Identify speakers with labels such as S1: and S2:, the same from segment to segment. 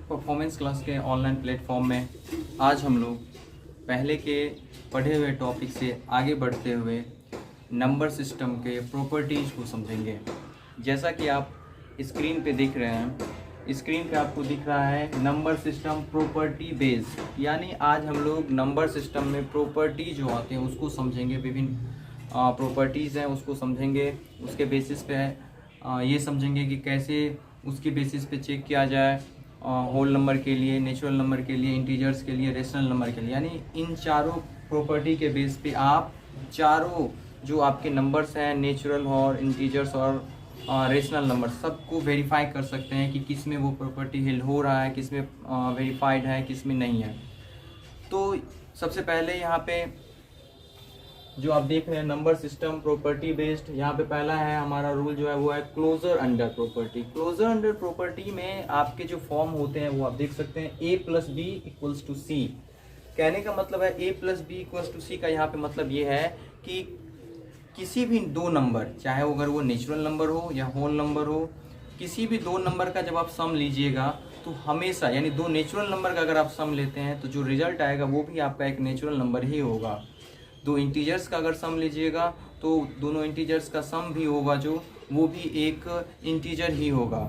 S1: Performance class के online platform में आज हम लोग पहले के पढ़े हुए टॉपिक से आगे बढ़ते हुए नंबर सिस्टम के प्रॉपर्टीज़ को समझेंगे। जैसा कि आप स्क्रीन पे देख रहे हैं, स्क्रीन पे आपको दिख रहा है नंबर सिस्टम प्रॉपर्टी बेस्ड, यानी आज हम लोग नंबर सिस्टम में प्रॉपर्टी जो आते हैं उसको समझेंगे। विभिन्न प्रॉपर्टीज़ हैं उसको समझेंगे, उसके बेसिस पे ये समझेंगे कि कैसे उसकी बेसिस पे चेक किया जाए होल नंबर के लिए, नेचुरल नंबर के लिए, इंटीजर्स के लिए, रेशनल नंबर के लिए। यानी इन चारों प्रॉपर्टी के बेस पे आप चारों जो आपके नंबर्स हैं, नेचुरल और इंटीजर्स और रेशनल नंबर, सबको वेरीफाई कर सकते हैं कि किस में वो प्रॉपर्टी हिल हो रहा है, किस में वेरीफाइड है, किस में नहीं है। तो सबसे पहले यहाँ पे जो आप देख रहे हैं नंबर सिस्टम प्रॉपर्टी बेस्ड, यहाँ पे पहला है हमारा रूल जो है वो है closure under property. Closure under property में आपके जो फॉर्म होते हैं वो आप देख सकते हैं a plus B equals to C. कहने का मतलब है a plus B equals to C का यहाँ पे मतलब ये है कि किसी भी दो नंबर, चाहे अगर वो नेचुरल नंबर हो या होल नंबर हो, किसी भी दो नंबर का जब आप सम लीजिएगा तो हमेशा, यानी दो नेचुरल नंबर का अगर आप सम लेते हैं तो जो रिजल्ट आएगा वो भी आपका एक नेचुरल नंबर ही होगा। दो इंटीजर्स का अगर सम लीजिएगा तो दोनों इंटीजर्स का सम भी होगा जो वो भी एक इंटीजर ही होगा।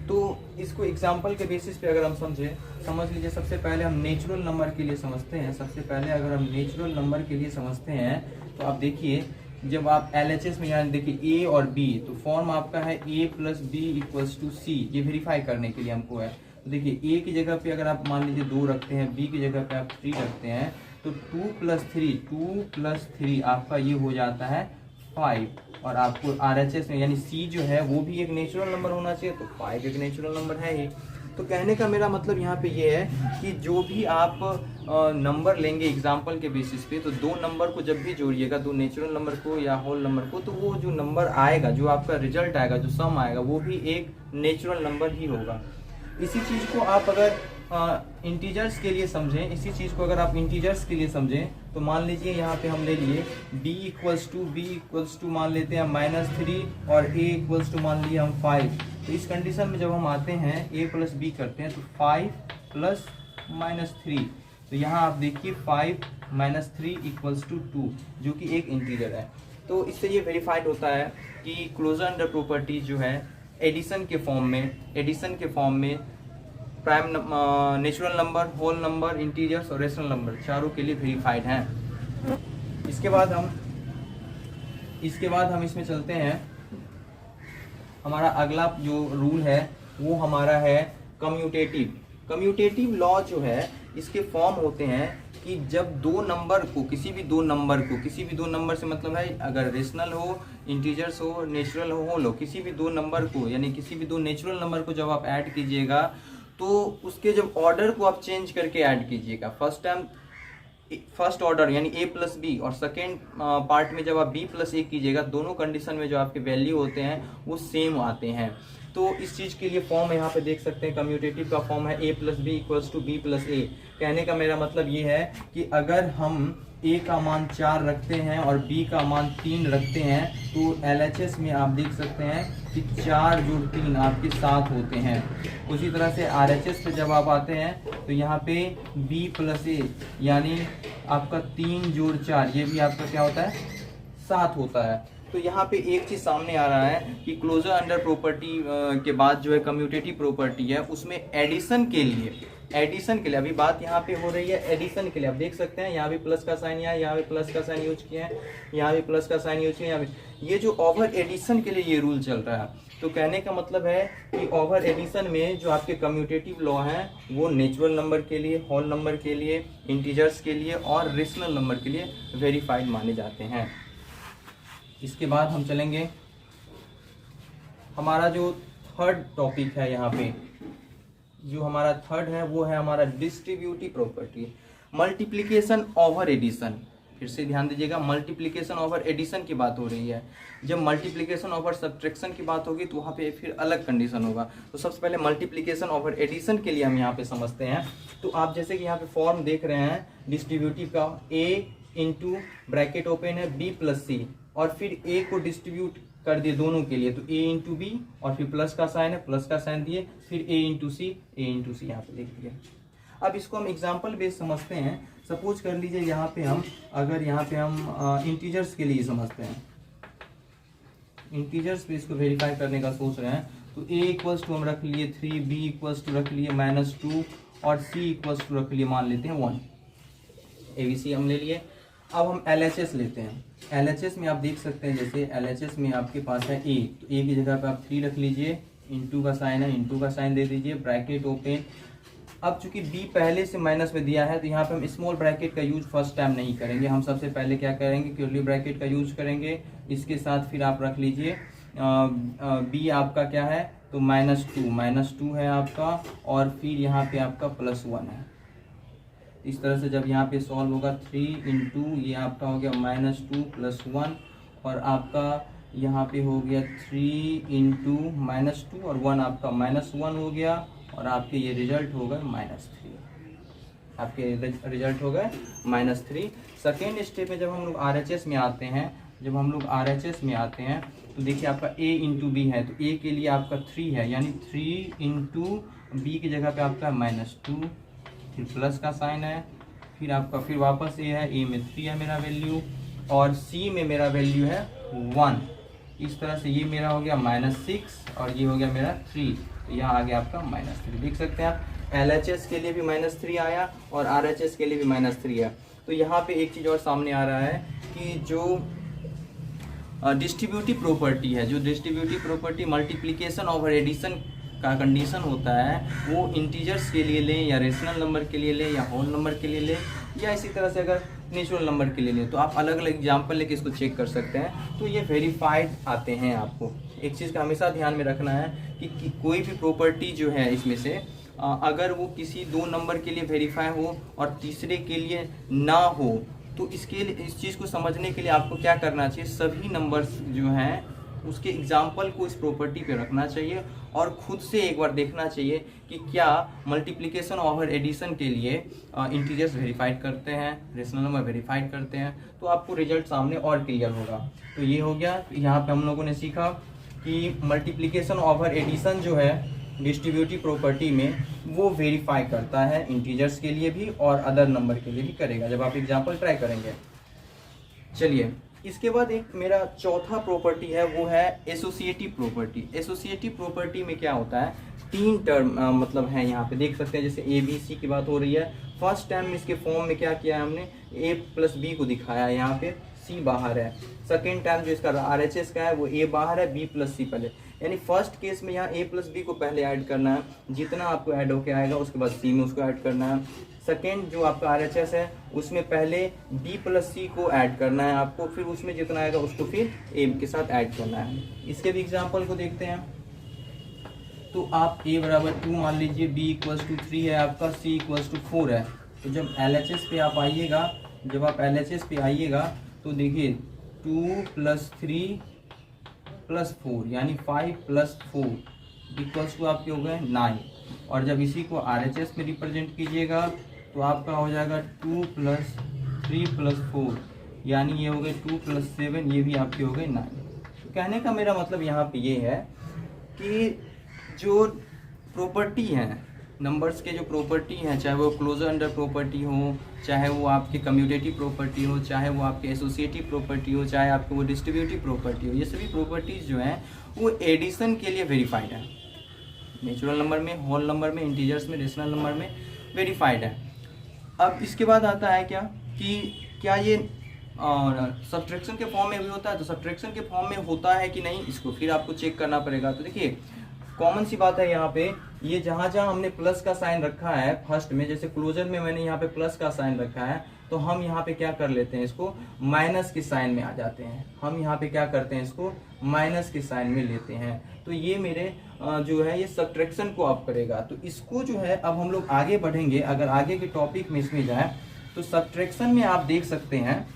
S1: तो इसको एग्जांपल के बेसिस पे अगर हम समझ लीजिए, सबसे पहले हम नेचुरल नंबर के लिए समझते हैं। सबसे पहले अगर हम नेचुरल नंबर के लिए समझते हैं तो आप देखिए, जब आप LHS में यहाँ देखिए a और b, तो फॉर्म आपका है a plus B equals to C. ये वेरीफाई करने के लिए हमको है। तो देखिए a की जगह पे अगर आप मान लीजिए 2 रखते हैं, b की जगह पे आप 3 रखते हैं, तो 2 प्लस 3 आपका ये हो जाता है 5। और आपको RHS में यानी C जो है वो भी एक नेचुरल नंबर होना चाहिए, तो 5 एक नेचुरल नंबर है ही। तो कहने का मेरा मतलब यहाँ पे ये है कि जो भी आप नंबर लेंगे एग्जाम्पल के बेसिस पे, तो दो नंबर को जब भी जोड़िएगा, दो नेचुरल नंबर को या होल नंबर को, तो वो जो नंबर आएगा, जो आपका रिजल्ट आएगा, जो सम आएगा, वो भी एक नेचुरल नंबर ही होगा। इसी चीज़ को आप अगर इंटीजर्स के लिए समझें, इसी चीज़ को अगर आप इंटीजर्स के लिए समझें तो मान लीजिए यहाँ पे हम ले लिए b इक्वल्स टू मान लेते हैं -3 और a इक्वल्स टू मान लिए हम 5। तो इस कंडीशन में जब हम आते हैं a प्लस b करते हैं तो 5 प्लस -3, तो यहाँ आप देखिए 5 -3 इक्वल्स टू 2, जो कि एक इंटीजर है। तो इससे ये वेरीफाइड होता है कि क्लोजर अंडर प्रॉपर्टी जो है एडिशन के फॉर्म में prime natural number, whole number, integers और रेशनल नंबर चारों के लिए वेरीफाइड हैं। इसके बाद हम इसमें चलते हैं। हमारा अगला जो रूल है वो हमारा है कम्यूटेटिव लॉ जो है, इसके फॉर्म होते हैं कि जब किसी भी दो नंबर से मतलब है अगर रेशनल हो, इंटीजर्स हो, नेचुरल हो, होल हो, किसी भी दो नंबर को, यानी किसी भी दो नेचुरल नंबर को जब आप ऐड कीजिएगा तो उसके जब ऑर्डर को आप चेंज करके ऐड कीजिएगा। फर्स्ट ऑर्डर यानी a प्लस बी, और सेकेंड पार्ट में जब आप b प्लस ए कीजिएगा, दोनों कंडीशन में जो आपके वैल्यू होते हैं वो सेम आते हैं। तो इस चीज़ के लिए फॉर्म यहाँ पे देख सकते हैं, कम्यूटेटिव का फॉर्म है a plus B equals to b plus A. कहने का मेरा मतलब ये है कि अगर हम a का मान 4 रखते हैं और b का मान 3 रखते हैं तो LHS में आप देख सकते हैं कि 4 जोड़ 3 आपके 7 होते हैं। उसी तरह से RHS पे जब आप आते हैं तो यहाँ पे b प्लस ए, यानी आपका 3 जोड़ 4, ये भी आपका क्या होता है, 7 होता है। तो यहाँ पे एक चीज़ सामने आ रहा है कि क्लोजर अंडर प्रॉपर्टी के बाद जो है कम्यूटेटिव प्रॉपर्टी है, उसमें एडिशन के लिए अभी बात यहाँ पे हो रही है एडिशन के लिए। आप देख सकते हैं यहाँ भी प्लस का साइन, यहाँ भी प्लस का साइन यूज किया है, यहाँ भी प्लस का साइन यूज किया है, यहाँ भी। ये जो ओवर एडिशन के लिए ये रूल चल रहा है। तो कहने का मतलब है कि ओवर एडिशन में जो आपके कम्यूटेटिव लॉ हैं वो नेचुरल नंबर के लिए, होल नंबर के लिए, इंटीजर्स के लिए और रेशनल नंबर के लिए वेरीफाइड माने जाते हैं। इसके बाद हम चलेंगे, हमारा जो थर्ड टॉपिक है, यहाँ पे जो हमारा थर्ड है वो है हमारा distributive property, multiplication over addition. फिर से ध्यान दीजिएगा, मल्टीप्लिकेशन ओवर एडिशन की बात हो रही है। जब मल्टीप्लिकेशन ओवर सब्ट्रैक्शन की बात होगी तो वहाँ पे फिर अलग कंडीशन होगा। तो सबसे पहले मल्टीप्लिकेशन ओवर एडिशन के लिए हम यहाँ पे समझते हैं। तो आप जैसे कि यहाँ पे फॉर्म देख रहे हैं डिस्ट्रीब्यूटिव का, a इंटू ब्रैकेट ओपन है b प्लस सी, और फिर a को डिस्ट्रीब्यूट कर दिए दोनों के लिए, तो a इंटू बी और फिर प्लस का साइन है, प्लस का साइन दिए, फिर a इंटू सी यहाँ पे लिख दिए। अब इसको हम एग्जाम्पल बेस समझते हैं। सपोज कर लीजिए यहाँ पे हम इंटीजर्स के लिए समझते हैं, इंटीजर्स पे इसको वेरीफाई करने का सोच रहे हैं, तो a इक्वल्स टू हम रख लिए 3, b इक्वल्स टू रख लिए -2 और c इक्वल्स टू रख लिए मान लेते हैं 1। ABC हम ले लिए। अब हम LHS लेते हैं। LHS में आप देख सकते हैं, जैसे LHS में आपके पास है a, तो a की जगह पे आप 3 रख लीजिए, इंटू का साइन है, इंटू का साइन दे दीजिए, ब्रैकेट ओपन। अब चूंकि b पहले से माइनस में दिया है, तो यहाँ पे हम स्मॉल ब्रैकेट का यूज फर्स्ट टाइम नहीं करेंगे। हम सबसे पहले क्या करेंगे, कर्ली ब्रैकेट का यूज करेंगे। इसके साथ फिर आप रख लीजिए b आपका क्या है, तो -2 है आपका, और फिर यहाँ पे आपका +1 है। इस तरह से जब यहाँ पे सॉल्व होगा 3 इंटू ये आपका हो गया -2 + 1, और आपका यहाँ पे हो गया 3 इंटू -2 और 1 आपका -1 हो गया, और आपके ये रिजल्ट हो गए -3। आपके रिजल्ट हो गए -3। सेकेंड स्टेप में जब हम लोग RHS में आते हैं, तो देखिए आपका a इंटू बी है, तो a के लिए आपका 3 है, यानी 3 इंटू बी की जगह पे आपका -2, फिर प्लस का साइन है, फिर आपका फिर वापस a है, a में 3 है मेरा वैल्यू, और c में मेरा वैल्यू है 1। इस तरह से ये मेरा हो गया -6 और ये हो गया मेरा 3, तो यहाँ आ गया आपका -3। देख सकते हैं आप, LHS के लिए भी -3 आया और RHS के लिए भी -3 है। तो यहाँ पे एक चीज़ और सामने आ रहा है कि जो डिस्ट्रीब्यूटिव प्रॉपर्टी है, जो distributive property multiplication over addition का कंडीशन होता है, वो इंटीजर्स के लिए लें या रेशनल नंबर के लिए लें या होल नंबर के लिए लें, या इसी तरह से अगर नेचुरल नंबर के लिए लें, तो आप अलग अलग एग्जाम्पल लेके इसको चेक कर सकते हैं। तो ये वेरीफाइड आते हैं। आपको एक चीज़ का हमेशा ध्यान में रखना है कि कोई भी प्रॉपर्टी जो है इसमें से अगर वो किसी 2 नंबर के लिए वेरीफाई हो और तीसरे के लिए ना हो, तो इसके लिए इस चीज़ को समझने के लिए आपको क्या करना चाहिए, सभी नंबर्स जो हैं उसके एग्जाम्पल को इस प्रॉपर्टी पे रखना चाहिए और खुद से एक बार देखना चाहिए कि क्या मल्टीप्लिकेशन ओवर एडिशन के लिए इंटीजर्स वेरीफाइड करते हैं, रेशनल नंबर वेरीफाइड करते हैं, तो आपको रिजल्ट सामने और क्लियर होगा। तो ये हो गया। यहाँ पे हम लोगों ने सीखा कि मल्टीप्लिकेशन ओवर एडिशन जो है डिस्ट्रीब्यूटिव प्रॉपर्टी में वो वेरीफाई करता है, इंटीजर्स के लिए भी और अदर नंबर के लिए भी करेगा, जब आप एग्जाम्पल ट्राई करेंगे। चलिए, इसके बाद एक मेरा चौथा प्रॉपर्टी है, वो है एसोसिएटिव प्रॉपर्टी। एसोसिएटिव प्रॉपर्टी में क्या होता है, 3 टर्म मतलब है, यहाँ पे देख सकते हैं, जैसे ए बी सी की बात हो रही है। फर्स्ट टाइम इसके फॉर्म में क्या किया है हमने, ए प्लस बी को दिखाया है, यहाँ पे सी बाहर है। सेकेंड टाइम जो इसका RHS का है वो ए बाहर है, बी प्लस सी पहले, यानी फर्स्ट केस में यहाँ ए प्लस बी को पहले ऐड करना है, जितना आपको ऐड होके आएगा उसके बाद सी में उसको ऐड करना है। सेकेंड जो आपका RHS है उसमें पहले बी प्लस सी को ऐड करना है आपको, फिर उसमें जितना आएगा उसको फिर ए के साथ ऐड करना है। इसके भी एग्जाम्पल को देखते हैं। तो आप a बराबर 2 मान लीजिए, b इक्वल्स टू 3 है आपका, c इक्वल्स टू 4 है। तो जब LHS पे आप आइएगा, तो देखिए 2 + 3 + 4 यानी 5 + 4 इक्वल्स टू आपके हो गए 9। और जब इसी को RHS में रिप्रेजेंट कीजिएगा तो आपका हो जाएगा 2 + 3 + 4 यानी ये हो गए 2 + 7, ये भी आपके हो गए 9। तो कहने का मेरा मतलब यहाँ पे ये है कि जो प्रॉपर्टी है, नंबर्स के जो प्रॉपर्टी हैं, चाहे वो क्लोजर अंडर प्रॉपर्टी हो, चाहे वो आपकी कम्यूटेटिव प्रॉपर्टी हो, चाहे वो आपके एसोसिएटिव प्रॉपर्टी हो, चाहे आपको वो डिस्ट्रीब्यूटिव प्रॉपर्टी हो, ये सभी प्रॉपर्टीज़ जो हैं वो एडिशन के लिए वेरीफाइड है। नेचुरल नंबर में, होल नंबर में, इंटीजर्स में, रेशनल नंबर में वेरीफाइड है। अब इसके बाद आता है क्या ये सब्ट्रैक्शन के फॉर्म में भी होता है, तो सब्ट्रैक्शन के फॉर्म में होता है कि नहीं, इसको फिर आपको चेक करना पड़ेगा। तो देखिए कॉमन सी बात है यहाँ पे, ये जहाँ हमने प्लस का साइन रखा है फर्स्ट में, जैसे क्लोजर में मैंने यहाँ पे प्लस का साइन रखा है, तो हम यहाँ पे क्या कर लेते हैं, इसको माइनस के साइन में आ जाते हैं। हम यहाँ पे क्या करते हैं, इसको माइनस के साइन में लेते हैं। तो ये मेरे जो है ये सब्ट्रैक्शन को आप करेगा। तो इसको जो है अब हम लोग आगे बढ़ेंगे, अगर आगे के टॉपिक में इसमें जाए तो सब्ट्रैक्शन में आप देख सकते हैं।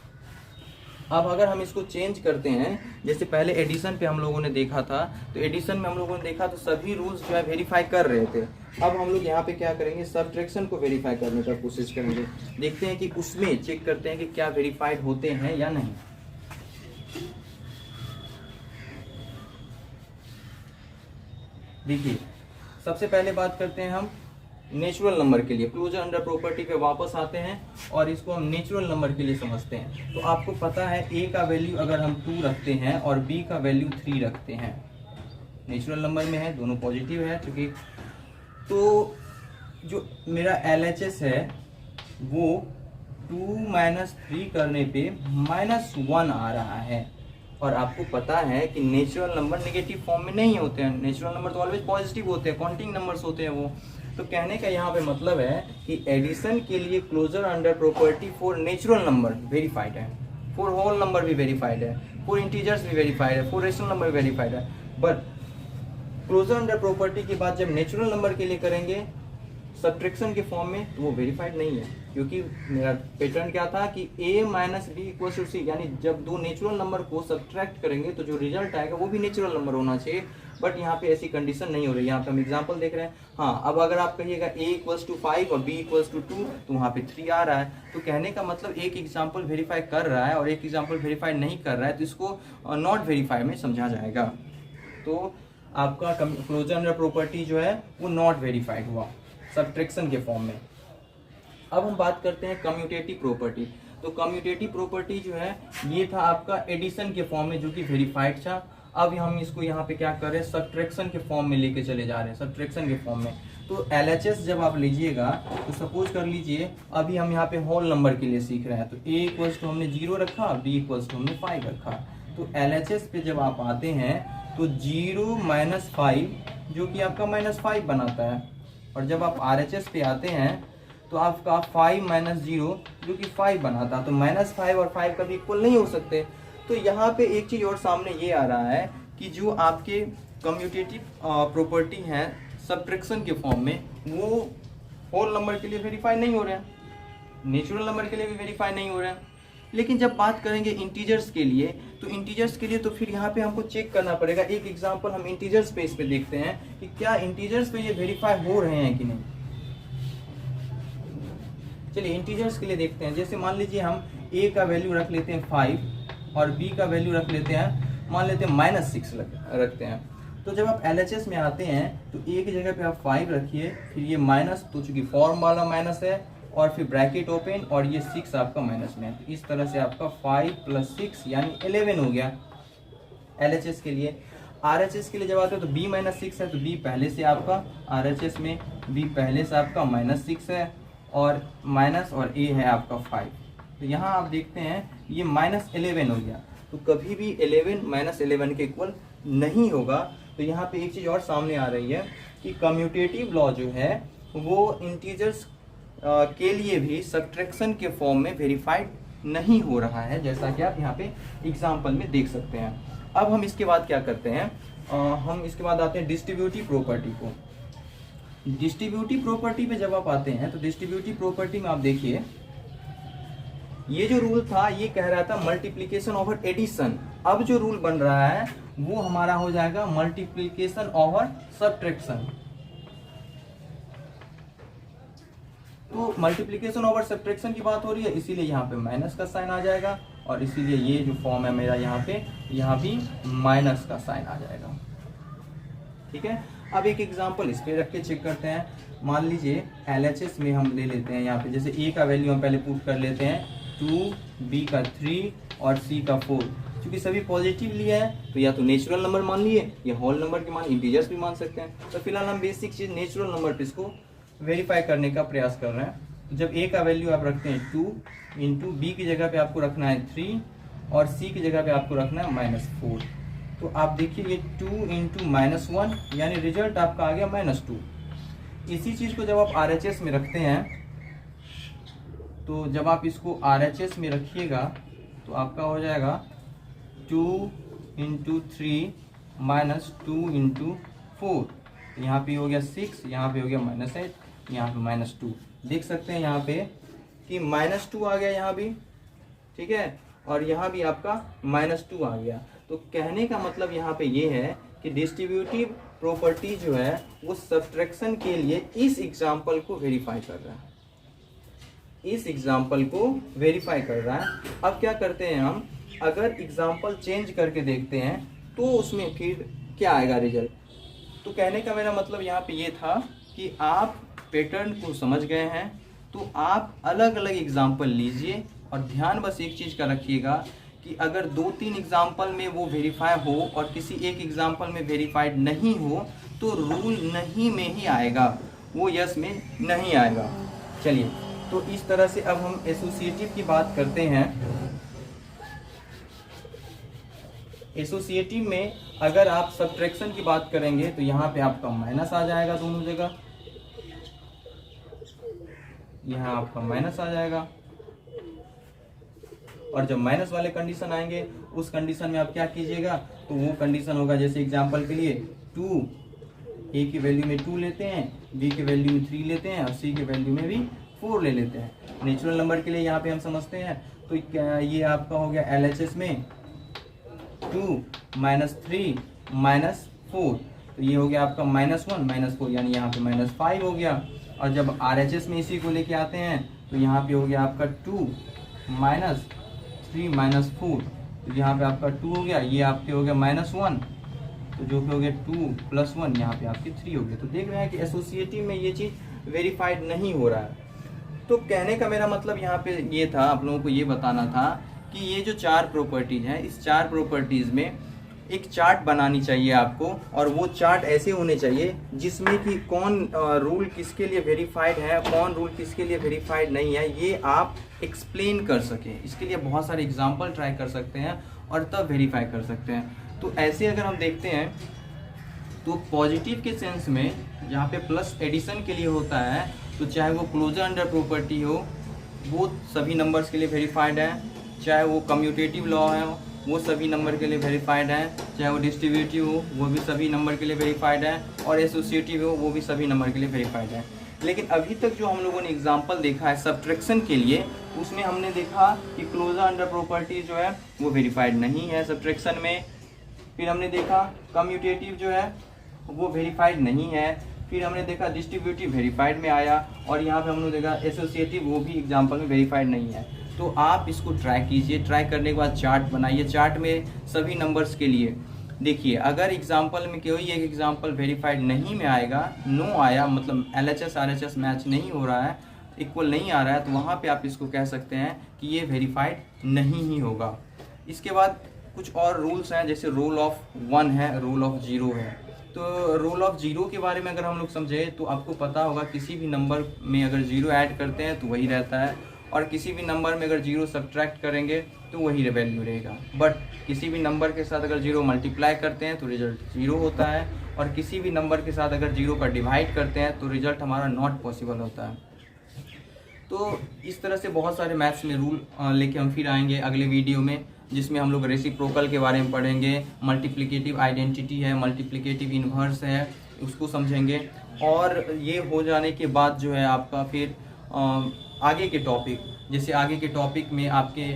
S1: अब अगर हम इसको चेंज करते हैं, जैसे पहले एडिशन पे हम लोगों ने देखा था, तो एडिशन में हम लोगों ने देखा तो सभी रूल्स जो है वेरीफाई कर रहे थे। अब हम लोग यहाँ पे क्या करेंगे, सब्ट्रैक्शन को वेरीफाई करने का कोशिश करेंगे। देखते हैं कि उसमें चेक करते हैं कि क्या वेरीफाइड होते हैं या नहीं। देखिए सबसे पहले बात करते हैं हम नेचुरल नंबर के लिए। क्लोजर अंडर प्रॉपर्टी पे वापस आते हैं और इसको हम नेचुरल नंबर के लिए समझते हैं। तो आपको पता है ए का वैल्यू अगर हम 2 रखते हैं और बी का वैल्यू 3 रखते हैं, नेचुरल नंबर में है, दोनों पॉजिटिव है चूंकि, तो जो मेरा LHS है वो 2 - 3 करने पे -1 आ रहा है। और आपको पता है कि नेचुरल नंबर नेगेटिव फॉर्म में नहीं होते हैं, नेचुरल नंबर तो ऑलवेज पॉजिटिव होते हैं, काउंटिंग नंबर्स होते हैं वो। तो कहने का यहाँ पे मतलब है कि एडिशन के लिए closure under property for natural number verified है, फॉर होल नंबर भी वेरीफाइड है, फॉर इंटीजर्स भी वेरीफाइड है, फॉर रेशनल नंबर भी वेरीफाइड है। बट क्लोजर अंडर प्रॉपर्टी के बाद जब नेचुरल नंबर के लिए करेंगे सब्ट्रैक्शन के फॉर्म में, तो वो वेरीफाइड नहीं है, क्योंकि मेरा पैटर्न क्या था कि a - b = c, यानी जब दो नेचुरल नंबर को सब्ट्रैक्ट करेंगे तो जो रिजल्ट आएगा वो भी नेचुरल नंबर होना चाहिए। बट यहाँ पे ऐसी कंडीशन नहीं हो रही, यहाँ पे हम एग्जांपल देख रहे हैं। हाँ, अब अगर आप कहिएगा a = 5 और b = 2 तो वहाँ पे 3 आ रहा है। तो कहने का मतलब एक एग्जाम्पल वेरीफाई कर रहा है और एक एग्जाम्पल वेरीफाई नहीं कर रहा है, तो इसको नॉट वेरीफाई में समझा जाएगा। तो आपका क्लोजर अंडर प्रॉपर्टी जो है वो नॉट वेरीफाइड हुआ सब्ट्रैक्शन के फॉर्म में। अब हम बात करते हैं कम्यूटेटिव प्रॉपर्टी। तो कम्यूटेटिव प्रॉपर्टी जो है ये था आपका एडिशन के फॉर्म में, जो कि वेरीफाइड था। अब हम इसको यहाँ पे क्या कर रहे हैं, सब्ट्रैक्शन के फॉर्म में लेके चले जा रहे हैं, सब्ट्रैक्शन के फॉर्म में। तो LHS जब आप लीजिएगा तो सपोज कर लीजिए अभी हम यहाँ पे होल नंबर के लिए सीख रहे हैं, तो a = हमने 0 रखा, b = हमने 5 रखा। तो LHS पे जब आप आते हैं तो 0 - 5 जो कि आपका -5 बनाता है, और जब आप RHS पे आते हैं तो आपका 5 - 0 जो कि 5 बनाता है। तो -5 और 5 कभी इक्वल नहीं हो सकते। तो यहाँ पे एक चीज़ और सामने ये आ रहा है कि जो आपके कम्यूटेटिव प्रॉपर्टी हैं सब्ट्रैक्शन के फॉर्म में, वो होल नंबर के लिए वेरीफाई नहीं हो रहे हैं, नेचुरल नंबर के लिए भी वेरीफाई नहीं हो रहे हैं। लेकिन जब बात करेंगे इंटीजर्स के लिए, तो इंटीजर्स के लिए तो फिर यहाँ पे हमको चेक करना पड़ेगा। एक एग्जांपल हम इंटीजर्स पे इस पे देखते हैं कि क्या इंटीजर्स पे ये वेरीफाई हो रहे हैं कि नहीं। चलिए इंटीजर्स के लिए देखते हैं। जैसे मान लीजिए हम a का वैल्यू रख लेते हैं 5 और b का वैल्यू रख लेते हैं, मान लेते हैं -6 रखते हैं। तो जब आप LHS में आते हैं तो a की जगह पे आप 5 रखिए, फिर ये माइनस, तो चूंकि फॉर्म वाला माइनस है, और फिर ब्रैकेट ओपन, और ये 6 आपका माइनस में है। तो इस तरह से आपका 5 + 6 यानी 11 हो गया LHS के लिए। RHS के लिए जब आते हो तो b - 6 है, तो b पहले से आपका RHS में b पहले से आपका -6 है, और माइनस और a है आपका 5। तो यहाँ आप देखते हैं ये -11 हो गया। तो कभी भी 11 - 11 के इक्वल नहीं होगा। तो यहाँ पे एक चीज़ और सामने आ रही है कि कम्यूटेटिव लॉ जो है वो इंटीजर्स के लिए भी सब्ट्रैक्शन के फॉर्म में वेरीफाइड नहीं हो रहा है, जैसा कि आप यहाँ पे एग्जाम्पल में देख सकते हैं। अब हम इसके बाद क्या करते हैं, हम इसके बाद आते हैं डिस्ट्रीब्यूटिव प्रॉपर्टी को। डिस्ट्रीब्यूटिव प्रॉपर्टी पे जब आप आते हैं तो डिस्ट्रीब्यूटिव प्रॉपर्टी में आप देखिए ये जो रूल था ये कह रहा था मल्टीप्लिकेशन ओवर एडिशन। अब जो रूल बन रहा है वो हमारा हो जाएगा मल्टीप्लिकेशन ओवर सब्ट्रैक्शन। तो मल्टीप्लिकेशन ओवर सब्ट्रैक्शन की बात हो रही है, इसीलिए यहाँ पे माइनस का साइन आ जाएगा, और इसीलिए ये जो फॉर्म है मेरा यहाँ भी माइनस का साइन आ जाएगा। ठीक है। अब एक एग्जांपल इस पे रख के चेक करते हैं। मान लीजिए LHS में हम ले लेते हैं, यहाँ पे जैसे a का वैल्यू हम पहले पुट कर लेते हैं 2, b का 3 और c का 4। क्योंकि सभी पॉजिटिव लिए हैं तो या तो नेचुरल नंबर मान लिए या होल नंबर के मान, इंटीजर्स भी मान सकते हैं। तो फिलहाल हम बेसिक चीज़ नेचुरल नंबर पे इसको वेरीफाई करने का प्रयास कर रहे हैं। तो जब a का वैल्यू आप रखते हैं 2, इंटू b की जगह पे आपको रखना है 3 और c की जगह पे आपको रखना है -4। तो आप देखिए ये 2 × -1 यानी रिजल्ट आपका आ गया -2। इसी चीज़ को जब आप RHS में रखते हैं, तो जब आप इसको RHS में रखिएगा तो आपका हो जाएगा 2 × 3 -2 × 4। यहाँ पे हो गया 6, यहाँ पे हो गया -8, यहाँ पे -2। देख सकते हैं यहाँ पे कि -2 आ गया यहाँ भी, ठीक है, और यहाँ भी आपका -2 आ गया। तो कहने का मतलब यहाँ पे ये है कि डिस्ट्रीब्यूटिव प्रॉपर्टी जो है वो सब्ट्रैक्शन के लिए इस एग्जाम्पल को वेरीफाई कर रहा है, इस एग्जाम्पल को वेरीफाई कर रहा है। अब क्या करते हैं हम, अगर एग्जाम्पल चेंज करके देखते हैं तो उसमें फिर क्या आएगा रिजल्ट। तो कहने का मेरा मतलब यहाँ पे ये था कि आप पैटर्न को समझ गए हैं, तो आप अलग अलग एग्जाम्पल लीजिए और ध्यान बस एक चीज़ का रखिएगा कि अगर 2-3 एग्जाम्पल में वो वेरीफाई हो और किसी एक एग्जाम्पल में वेरीफाइड नहीं हो तो रूल नहीं में ही आएगा, वो यस में नहीं आएगा। चलिए, तो इस तरह से अब हम एसोसिएटिव की बात करते हैं। एसोसिएटिव में अगर आप सब्ट्रैक्शन की बात करेंगे तो यहाँ पे आपका माइनस आ जाएगा, दोनों जगह यहाँ आपका माइनस आ जाएगा। और जब माइनस वाले कंडीशन आएंगे उस कंडीशन में आप क्या कीजिएगा, तो वो कंडीशन होगा जैसे एग्जांपल के लिए 2, ए की वैल्यू में 2 लेते हैं, बी के वैल्यू में 3 लेते हैं और सी के वैल्यू में भी 4 ले लेते हैं। नेचुरल नंबर के लिए यहाँ पे हम समझते हैं तो ये आपका हो गया LHS में 2 - 3 - 4, तो ये हो गया आपका -1 - 4, यानी यहाँ पे -5 हो गया। और जब RHS में इसी को लेके आते हैं तो यहाँ पे हो गया आपका 2 - 3 - 4, तो यहाँ पे आपका 2 हो गया, ये आपके हो गया -1, तो जो कि हो गया 2 + 1, यहाँ पे आपके 3 हो गया। तो देख रहे हैं कि एसोसिएटिव में ये चीज़ वेरीफाइड नहीं हो रहा है। तो कहने का मेरा मतलब यहाँ पे ये था, आप लोगों को ये बताना था कि ये जो 4 प्रॉपर्टीज़ हैं, इस 4 प्रॉपर्टीज़ में एक चार्ट बनानी चाहिए आपको, और वो चार्ट ऐसे होने चाहिए जिसमें कि कौन रूल किसके लिए वेरीफाइड है, कौन रूल किसके लिए वेरीफाइड नहीं है, ये आप एक्सप्लेन कर सकें। इसके लिए बहुत सारे एग्जांपल ट्राई कर सकते हैं और तब वेरीफाई कर सकते हैं। तो ऐसे अगर हम देखते हैं तो पॉजिटिव के सेंस में जहाँ पे प्लस एडिशन के लिए होता है, तो चाहे वो क्लोजर अंडर प्रॉपर्टी हो वो सभी नंबर्स के लिए वेरीफाइड है, चाहे वो कम्यूटेटिव लॉ है वो सभी नंबर के लिए वेरीफाइड है, चाहे वो डिस्ट्रीब्यूटिव हो वो भी सभी नंबर के लिए वेरीफाइड है, और एसोसिएटिव हो वो भी सभी नंबर के लिए वेरीफाइड है। लेकिन अभी तक जो हम लोगों ने एग्जांपल देखा है सब्ट्रैक्शन के लिए, उसमें हमने देखा कि क्लोजर अंडर प्रॉपर्टी जो है वो वेरीफाइड नहीं है सब्ट्रैक्शन में। फिर हमने देखा कम्यूटेटिव जो है वो वेरीफाइड नहीं है। फिर हमने देखा डिस्ट्रीब्यूटिव वेरीफाइड में आया, और यहाँ पे हमने देखा एसोसिएटिव वो भी एग्जांपल में वेरीफाइड नहीं है। तो आप इसको ट्राई कीजिए, ट्राई करने के बाद चार्ट बनाइए, चार्ट में सभी नंबर्स के लिए देखिए। अगर एग्जांपल में कोई एक एग्जांपल वेरीफाइड नहीं में आएगा, नो आया, मतलब LHS RHS मैच नहीं हो रहा है, इक्वल नहीं आ रहा है, तो वहाँ पे आप इसको कह सकते हैं कि ये वेरीफाइड नहीं ही होगा। इसके बाद कुछ और रूल्स हैं, जैसे रोल ऑफ 1 है, रोल ऑफ 0 है। तो रोल ऑफ 0 के बारे में अगर हम लोग समझें तो आपको पता होगा किसी भी नंबर में अगर 0 ऐड करते हैं तो वही रहता है, और किसी भी नंबर में अगर 0 सब्ट्रैक्ट करेंगे तो वही वैल्यू रहेगा। बट किसी भी नंबर के साथ अगर 0 मल्टीप्लाई करते हैं तो रिजल्ट 0 होता है, और किसी भी नंबर के साथ अगर 0 का डिवाइड करते हैं तो रिजल्ट हमारा नॉट पॉसिबल होता है। तो इस तरह से बहुत सारे मैथ्स में रूल लेके हम फिर आएंगे अगले वीडियो में, जिसमें हम लोग रेसिप्रोकल के बारे में पढ़ेंगे, मल्टीप्लिकेटिव आइडेंटिटी है, मल्टीप्लिकेटिव इन्वर्स है, उसको समझेंगे। और ये हो जाने के बाद जो है आपका फिर आगे के टॉपिक, जैसे आगे के टॉपिक में आपके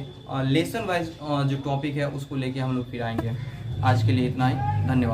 S1: लेसन वाइज जो टॉपिक है उसको लेके हम लोग फिर आएंगे। आज के लिए इतना ही, धन्यवाद।